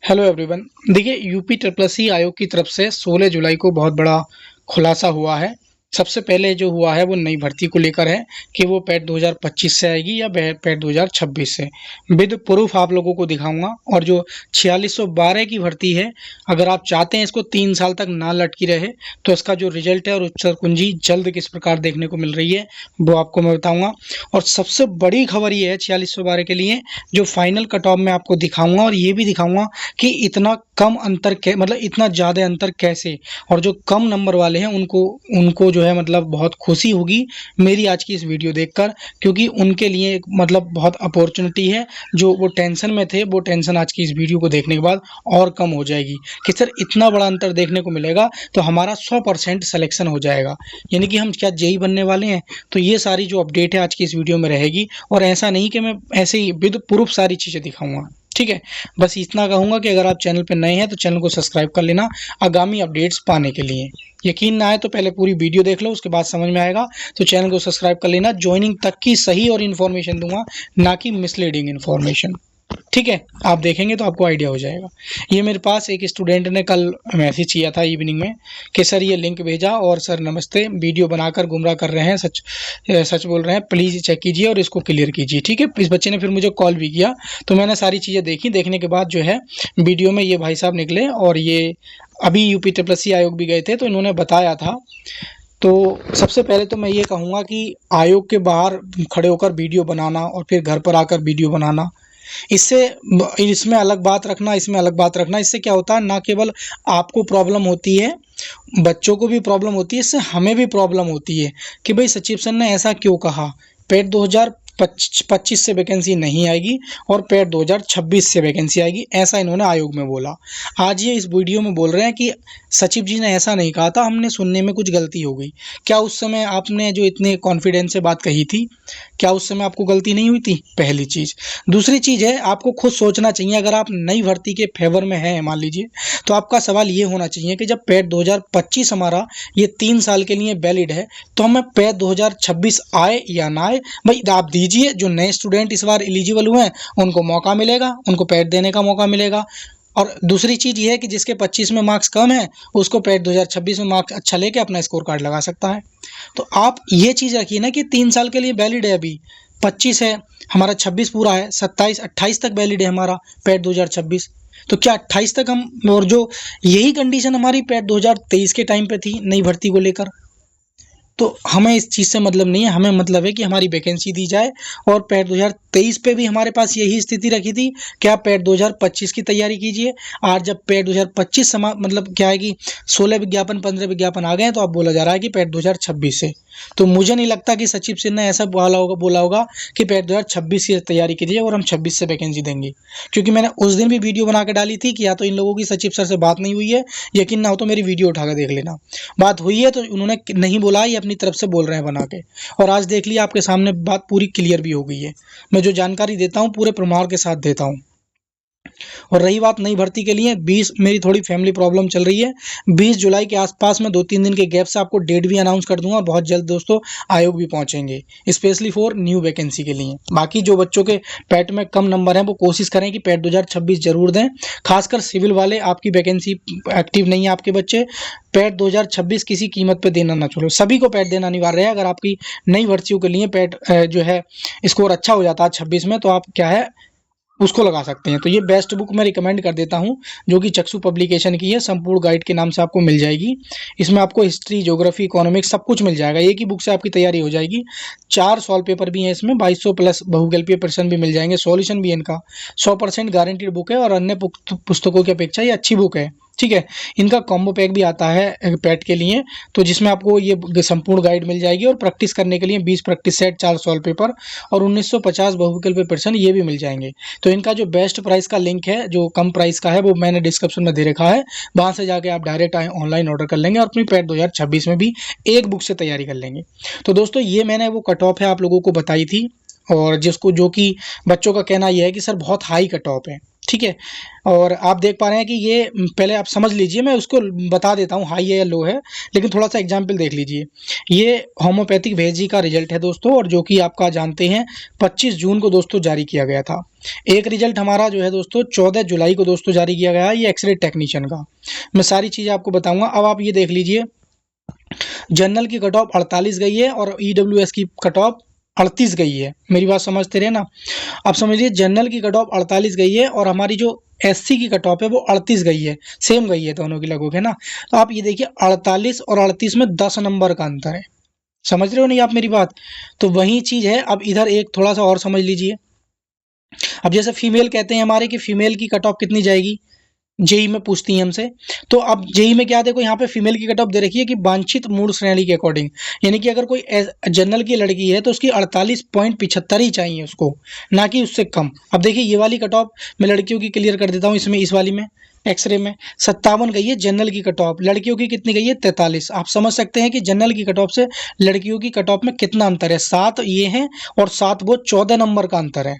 Hello everyone. देखिए, UP triple C आयोग की तरफ से 16 जुलाई को बहुत बड़ा खुलासा हुआ है। सबसे पहले जो हुआ है वो नई भर्ती को लेकर है कि वो पैट 2025 से आएगी या पैट 2026 से। विद प्रूफ आप लोगों को दिखाऊंगा। और जो 4612 की भर्ती है, अगर आप चाहते हैं इसको 3 साल तक ना लटकी रहे तो इसका जो रिजल्ट है और उत्तर कुंजी जल्द किस प्रकार देखने को मिल रही है वो आपको मैं बताऊंगा। और सबसे बड़ी खबर ये है 4612 के लिए, जो फाइनल कट ऑफ में आपको दिखाऊंगा और ये भी दिखाऊंगा कि इतना कम अंतर मतलब इतना ज़्यादा अंतर कैसे। और जो कम नंबर वाले हैं उनको उनको जो है मतलब बहुत खुशी होगी मेरी आज की इस वीडियो देखकर, क्योंकि उनके लिए एक मतलब बहुत अपॉर्चुनिटी है। जो वो टेंशन में थे वो टेंशन आज की इस वीडियो को देखने के बाद और कम हो जाएगी कि सर इतना बड़ा अंतर देखने को मिलेगा तो हमारा 100% सिलेक्शन हो जाएगा, यानी कि हम क्या जेई बनने वाले हैं। तो ये सारी जो अपडेट है आज की इस वीडियो में रहेगी। और ऐसा नहीं कि मैं ऐसे ही विद प्रूफ सारी चीज़ें दिखाऊंगा, ठीक है। बस इतना कहूँगा कि अगर आप चैनल पर नए हैं तो चैनल को सब्सक्राइब कर लेना आगामी अपडेट्स पाने के लिए। यकीन ना आए तो पहले पूरी वीडियो देख लो, उसके बाद समझ में आएगा तो चैनल को सब्सक्राइब कर लेना। ज्वाइनिंग तक की सही और इन्फॉर्मेशन दूंगा, ना कि मिसलीडिंग इन्फॉर्मेशन, ठीक है। आप देखेंगे तो आपको आइडिया हो जाएगा। ये मेरे पास एक स्टूडेंट ने कल मैसेज किया था इवनिंग में कि सर ये लिंक भेजा और सर नमस्ते, वीडियो बनाकर गुमराह कर रहे हैं, सच सच बोल रहे हैं, प्लीज़ चेक कीजिए और इसको क्लियर कीजिए, ठीक है। इस बच्चे ने फिर मुझे कॉल भी किया तो मैंने सारी चीज़ें देखी। देखने के बाद जो है वीडियो में ये भाई साहब निकले और ये अभी यूपी ट्रिपल सी आयोग भी गए थे तो इन्होंने बताया था। तो सबसे पहले तो मैं ये कहूँगा कि आयोग के बाहर खड़े होकर वीडियो बनाना और फिर घर पर आकर वीडियो बनाना, इससे इसमें अलग बात रखना, इसमें अलग बात रखना। इससे क्या होता है, ना केवल आपको प्रॉब्लम होती है, बच्चों को भी प्रॉब्लम होती है, इससे हमें भी प्रॉब्लम होती है कि भाई सचिव सर ने ऐसा क्यों कहा। पेट 2025 से वैकेंसी नहीं आएगी और पेट 2026 से वैकेंसी आएगी, ऐसा इन्होंने आयोग में बोला। आज ये इस वीडियो में बोल रहे हैं कि सचिव जी ने ऐसा नहीं कहा था, हमने सुनने में कुछ गलती हो गई। क्या उस समय आपने जो इतने कॉन्फिडेंस से बात कही थी, क्या उस समय आपको गलती नहीं हुई थी? पहली चीज़। दूसरी चीज़ है, आपको खुद सोचना चाहिए। अगर आप नई भर्ती के फेवर में हैं मान लीजिए, तो आपका सवाल ये होना चाहिए कि जब पेट 2025 हमारा ये 3 साल के लिए वैलिड है तो हमें पेट 2026 आए या ना आए, भाई आप दीजिए। जो नए स्टूडेंट इस बार एलिजिबल हुए हैं उनको मौका मिलेगा, उनको पेट देने का मौका मिलेगा। और दूसरी चीज़ ये है कि जिसके 25 में मार्क्स कम है उसको पेट 2026 में मार्क्स अच्छा लेके अपना स्कोर कार्ड लगा सकता है। तो आप ये चीज़ रखिए ना कि 3 साल के लिए वैलिड है। अभी 25 है, हमारा 26 पूरा है, 27 28 तक वैलिड है हमारा पेट 2026। तो क्या 28 तक हम, और जो यही कंडीशन हमारी पेट 2023 के टाइम पे थी नई भर्ती को लेकर, तो हमें इस चीज़ से मतलब नहीं है। हमें मतलब है कि हमारी वैकेंसी दी जाए। और पैट 2023 पे भी हमारे पास यही स्थिति रखी थी कि आप पैट 2025 की तैयारी कीजिए। आज जब पैट 2025 मतलब क्या है कि 16 विज्ञापन 15 विज्ञापन आ गए हैं तो अब बोला जा रहा है कि पैट 2026 से। तो मुझे नहीं लगता कि सचिव सिंह ने ऐसा बोला होगा कि पैट 2026 की तैयारी कीजिए और हम 26 से वैकेंसी देंगे। क्योंकि मैंने उस दिन भी वीडियो बना के डाली थी कि या तो इन लोगों की सचिव सर से बात नहीं हुई है, यकीन ना हो तो मेरी वीडियो उठा कर देख लेना। बात हुई है तो उन्होंने नहीं बोला, ये अपनी तरफ से बोल रहे हैं बना के। और आज देख लिया, आपके सामने बात पूरी क्लियर भी हो गई है। मैं जो जानकारी देता हूँ पूरे प्रमाण के साथ देता हूँ। और रही बात नई भर्ती के लिए, 20 मेरी थोड़ी फैमिली प्रॉब्लम चल रही है। 20 जुलाई के आसपास में 2-3 दिन के गैप से आपको डेट भी अनाउंस कर दूंगा। बहुत जल्द दोस्तों आयोग भी पहुंचेंगे स्पेशली फॉर न्यू वैकेंसी के लिए। बाकी जो बच्चों के पैट में कम नंबर हैं वो कोशिश करें कि पैट 2026 जरूर दें। खासकर सिविल वाले, आपकी वैकेंसी एक्टिव नहीं है, आपके बच्चे पैट 2026 किसी कीमत पे देना ना छोड़ो। सभी को पैट देना अनिवार्य है। अगर आपकी नई भर्तियों के लिए पैट जो है स्कोर अच्छा हो जाता है 26 में तो आप क्या है उसको लगा सकते हैं। तो ये बेस्ट बुक मैं रिकमेंड कर देता हूँ जो कि चक्षु पब्लिकेशन की है, संपूर्ण गाइड के नाम से आपको मिल जाएगी। इसमें आपको हिस्ट्री, ज्योग्राफी, इकोनॉमिक्स सब कुछ मिल जाएगा। एक ही बुक से आपकी तैयारी हो जाएगी। 4 सॉल्व पेपर भी हैं इसमें, 2200 प्लस बहुकल्पीय प्रश्न भी मिल जाएंगे, सॉल्यूशन भी है इनका। 100% गारंटीड बुक है और अन्य पुस्तकों की अपेक्षा ये अच्छी बुक है, ठीक है। इनका कॉम्बो पैक भी आता है पैट के लिए, तो जिसमें आपको ये संपूर्ण गाइड मिल जाएगी और प्रैक्टिस करने के लिए 20 प्रैक्टिस सेट, 4 सॉल्व पेपर और 1950 बहुविकल्पीय प्रश्न ये भी मिल जाएंगे। तो इनका जो बेस्ट प्राइस का लिंक है, जो कम प्राइस का है, वो मैंने डिस्क्रिप्शन में दे रखा है। वहाँ से जाके आप डायरेक्ट ऑनलाइन ऑर्डर कर लेंगे और अपनी पैट 2026 में भी एक बुक से तैयारी कर लेंगे। तो दोस्तों ये मैंने वो कट ऑफ है आप लोगों को बताई थी, और जिसको जो कि बच्चों का कहना यह है कि सर बहुत हाई कट ऑफ है। ठीक है। और आप देख पा रहे हैं कि ये पहले आप समझ लीजिए, मैं उसको बता देता हूँ हाई है या लो है, लेकिन थोड़ा सा एग्जाम्पल देख लीजिए। ये होम्योपैथिक भेजी का रिजल्ट है दोस्तों, और जो कि आपका जानते हैं 25 जून को दोस्तों जारी किया गया था। एक रिजल्ट हमारा जो है दोस्तों 14 जुलाई को दोस्तों जारी किया गया है, ये एक्सरे टेक्नीशियन का। मैं सारी चीज़ें आपको बताऊंगा। अब आप ये देख लीजिए, जनरल की कट ऑफ 48 गई है और ईडब्ल्यूएस की कट ऑफ 38 गई है। मेरी बात समझते रहे ना। आप समझिए जनरल की कट ऑफ 48 गई है और हमारी जो एससी की कट ऑफ है वो 38 गई है, सेम गई है दोनों की लगभग, है ना। तो आप ये देखिए 48 और 38 में 10 नंबर का अंतर है। समझ रहे हो नहीं आप मेरी बात? तो वही चीज़ है। अब इधर एक थोड़ा सा और समझ लीजिए। अब जैसे फीमेल कहते हैं हमारे कि फीमेल की कट ऑफ कितनी जाएगी, जेई में पूछती हैं हमसे। तो अब जेई में क्या देखो, यहाँ पे फीमेल की कट ऑफ दे रखी है कि वांछित मूड श्रेणी के अकॉर्डिंग, यानी कि अगर कोई जनरल की लड़की है तो उसकी 48.75 ही चाहिए उसको, ना कि उससे कम। अब देखिए ये वाली कट ऑफ मैं लड़कियों की क्लियर कर देता हूँ। इसमें इस वाली में एक्सरे में 57 गई है जनरल की कट ऑफ, लड़कियों की कितनी गई है 43। आप समझ सकते हैं कि जनरल की कट ऑफ से लड़कियों की कट ऑफ में कितना अंतर है, 7 ये है और 7 वो 14 नंबर का अंतर है।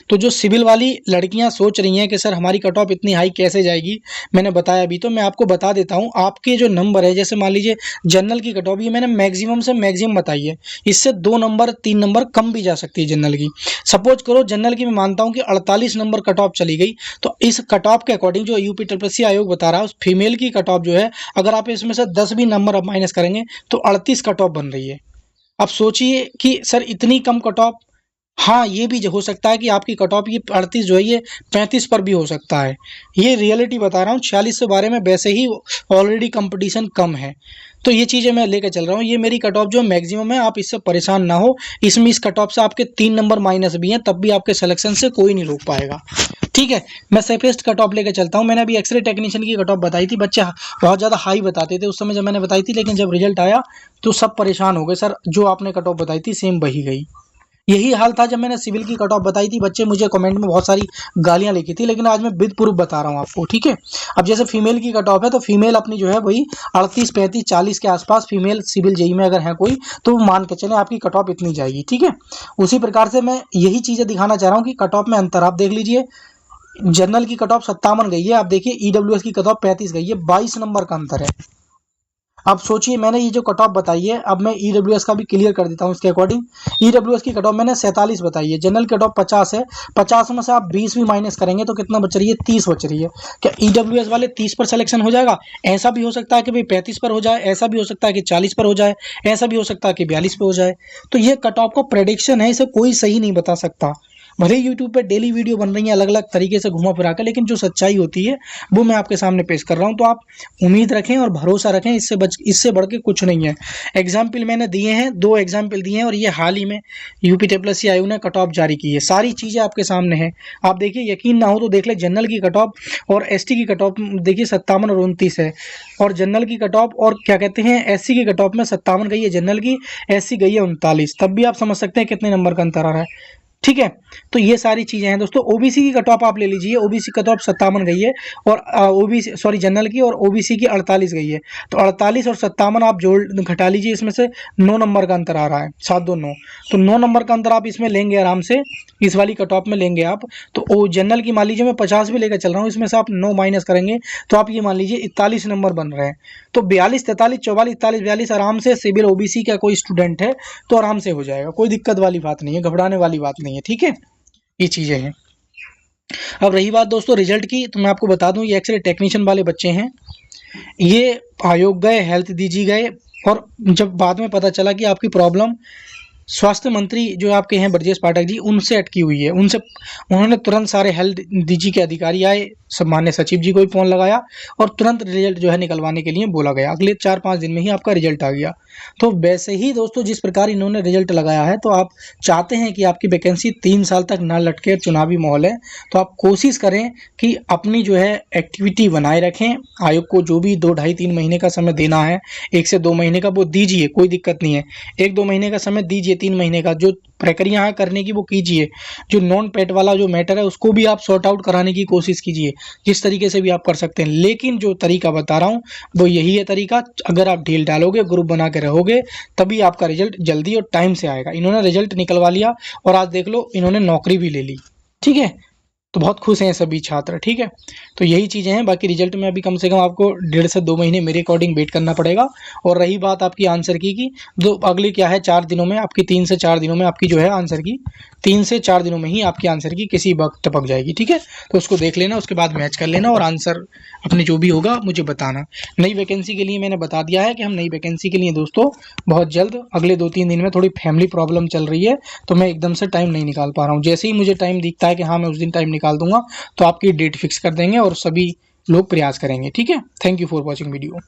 तो जो सिविल वाली लड़कियां सोच रही हैं कि सर हमारी कट ऑफ इतनी हाई कैसे जाएगी, मैंने बताया अभी, तो मैं आपको बता देता हूं। आपके जो नंबर है, जैसे मान लीजिए जनरल की कट ऑफ ये मैंने मैक्सिमम से मैक्सिमम बताई है, इससे 2 नंबर 3 नंबर कम भी जा सकती है जनरल की। सपोज करो जनरल की मैं मानता हूं कि 48 नंबर कट ऑफ चली गई, तो इस कट ऑफ के अकॉर्डिंग जो यूपी ट्रिपल आयोग बता रहा है, उस फीमेल की कट ऑफ जो है, अगर आप इसमें से 10 भी नंबर अब माइनस करेंगे तो 38 कट ऑफ बन रही है। अब सोचिए कि सर इतनी कम कट ऑफ, हाँ ये भी हो सकता है कि आपकी कट ऑफ ये 38 जो है ये 35 पर भी हो सकता है। ये रियलिटी बता रहा हूँ। 46 से बारे में वैसे ही ऑलरेडी कंपटीशन कम है, तो ये चीज़ें मैं लेकर चल रहा हूँ। ये मेरी कट ऑफ जो मैक्सिमम है, आप इससे परेशान ना हो। इसमें इस कट ऑफ से आपके 3 नंबर माइनस भी हैं, तब भी आपके सिलेक्शन से कोई नहीं रोक पाएगा। ठीक है, मैं सेफेस्ट कट ऑफ लेकर चलता हूँ। मैंने अभी एक्सरे टेक्नीशियन की कट ऑफ बताई थी, बच्चे बहुत ज़्यादा हाई बताते थे उस समय जब मैंने बताई थी, लेकिन जब रिजल्ट आया तो सब परेशान हो गए, सर जो आपने कट ऑफ बताई थी सेम वही गई। यही हाल था जब मैंने सिविल की कट ऑफ बताई थी, बच्चे मुझे कमेंट में बहुत सारी गालियां लिखी थी, लेकिन आज मैं विद प्रूफ बता रहा हूँ आपको। ठीक है, अब जैसे फीमेल की कट ऑफ है, तो फीमेल अपनी जो है वही 38 35 40 के आसपास फीमेल सिविल जेई में अगर है कोई, तो मान के चले आपकी कट ऑफ इतनी जाएगी। ठीक है, उसी प्रकार से मैं यही चीज़ें दिखाना चाह रहा हूँ कि कट ऑफ में अंतर आप देख लीजिए। जनरल की कट ऑफ 57 गई है, आप देखिए ईडब्ल्यूएस की कट ऑफ 35 गई है, 22 नंबर का अंतर है। अब सोचिए, मैंने ये जो कट ऑफ बताई है, अब मैं ईडब्ल्यूएस का भी क्लियर कर देता हूँ इसके अकॉर्डिंग। ईडब्ल्यूएस की कट ऑफ मैंने 47 बताई है, जनरल कट ऑफ 50 है। 50 में से आप 20 भी माइनस करेंगे तो कितना बच रही है, 30 बच रही है। क्या ईडब्ल्यूएस वाले 30 पर सिलेक्शन हो जाएगा? ऐसा भी हो सकता है कि भाई 35 पर हो जाए, ऐसा भी हो सकता है कि 40 पर हो जाए, ऐसा भी हो सकता है कि 42 पर हो जाए। तो ये कट ऑफ का प्रेडिक्शन है, इसे कोई सही नहीं बता सकता। भले यूट्यूब पे डेली वीडियो बन रही है अलग अलग तरीके से घुमा फिरा कर, लेकिन जो सच्चाई होती है वो मैं आपके सामने पेश कर रहा हूँ। तो आप उम्मीद रखें और भरोसा रखें, इससे बढ़ के कुछ नहीं है। एग्जाम्पल मैंने दिए हैं, 2 एग्जाम्पल दिए हैं, और ये हाल ही में यूपी ट्रिपल आयोग ने कट ऑफ जारी की है। सारी चीज़ें आपके सामने हैं, आप देखिए। यकीन ना हो तो देख ले, जनरल की कट ऑफ और एसटी की कट ऑफ देखिए 57 और 29 है, और जनरल की कट ऑफ और क्या कहते हैं एससी की कट ऑफ में 57 गई है जनरल की, एससी गई है 39। तब भी आप समझ सकते हैं कितने नंबर का अंतर आ रहा है। ठीक है, तो ये सारी चीजें हैं दोस्तों। ओबीसी की कट ऑफ आप ले लीजिए, ओबीसी कट ऑफ 57 गई है, और ओबीसी सॉरी जनरल की और ओबीसी की 48 गई है। तो 48 और 57 आप जोड़ घटा लीजिए, इसमें से 9 नंबर का अंतर आ रहा है, 7 2 9। तो 9 नंबर का अंतर आप इसमें लेंगे आराम से, इस वाली कट ऑफ में लेंगे आप। तो ओ जनरल की मान लीजिए मैं 50 भी लेकर चल रहा हूँ, इसमें से आप 9 माइनस करेंगे तो आप ये मान लीजिए 41 नंबर बन रहे हैं। तो 42 43 44 41 42 आराम से सिविल ओबीसी का कोई स्टूडेंट है तो आराम से हो जाएगा, कोई दिक्कत वाली बात नहीं है, घबराने वाली बात नहीं है। ठीक है, ये चीज़ें हैं। अब रही बात दोस्तों रिजल्ट की, तो मैं आपको बता दूं ये एक्सरे टेक्नीशियन वाले बच्चे हैं। ये आयोग गए, हेल्थ डीजी गए, और जब बाद में पता चला कि आपकी प्रॉब्लम स्वास्थ्य मंत्री जो आपके हैं ब्रजेश पाठक जी, उनसे अटकी हुई है, उनसे उन्होंने तुरंत सारे हेल्थ डीजी के अधिकारी आए, सम्मान्य सचिव जी को भी फोन लगाया, और तुरंत रिजल्ट जो है निकलवाने के लिए बोला गया। अगले 4-5 दिन में ही आपका रिजल्ट आ गया। तो वैसे ही दोस्तों जिस प्रकार इन्होंने रिजल्ट लगाया है, तो आप चाहते हैं कि आपकी वैकेंसी 3 साल तक ना लटके, चुनावी माहौल है, तो आप कोशिश करें कि अपनी जो है एक्टिविटी बनाए रखें। आयोग को जो भी 2 ढाई 3 महीने का समय देना है, 1 से 2 महीने का, वो दीजिए, कोई दिक्कत नहीं है। 1-2 महीने का समय दीजिए, 3 महीने का जो प्रक्रिया है करने की वो कीजिए। जो नॉन पेट वाला जो मैटर है उसको भी आप सॉर्ट आउट कराने की कोशिश कीजिए, जिस तरीके से भी आप कर सकते हैं। लेकिन जो तरीका बता रहा हूँ वो यही है तरीका, अगर आप ढील डालोगे, ग्रुप बना के रहोगे, तभी आपका रिजल्ट जल्दी और टाइम से आएगा। इन्होंने रिजल्ट निकलवा लिया और आज देख लो इन्होंने नौकरी भी ले ली। ठीक है, तो बहुत खुश हैं सभी छात्र, ठीक है। तो यही चीज़ें हैं, बाकी रिजल्ट में अभी कम से कम आपको 1.5 से 2 महीने मेरे अकॉर्डिंग वेट करना पड़ेगा। और रही बात आपकी आंसर की कि जो अगली क्या है 4 दिनों में आपकी, 3 से 4 दिनों में आपकी जो है आंसर की, 3 से 4 दिनों में ही आपकी आंसर की किसी वक्त टपक जाएगी, ठीक है। तो उसको देख लेना, उसके बाद मैच कर लेना और आंसर अपने जो भी होगा मुझे बताना। नई वैकेंसी के लिए मैंने बता दिया है कि हम नई वैकेंसी के लिए दोस्तों बहुत जल्द अगले 2-3 दिन में, थोड़ी फैमिली प्रॉब्लम चल रही है तो मैं एकदम से टाइम नहीं निकाल पा रहा हूँ। जैसे ही मुझे टाइम दिखता है कि हाँ मैं उस दिन टाइम निकाल दूंगा तो आपकी डेट फिक्स कर देंगे और सभी लोग प्रयास करेंगे, ठीक है। Thank you for watching video.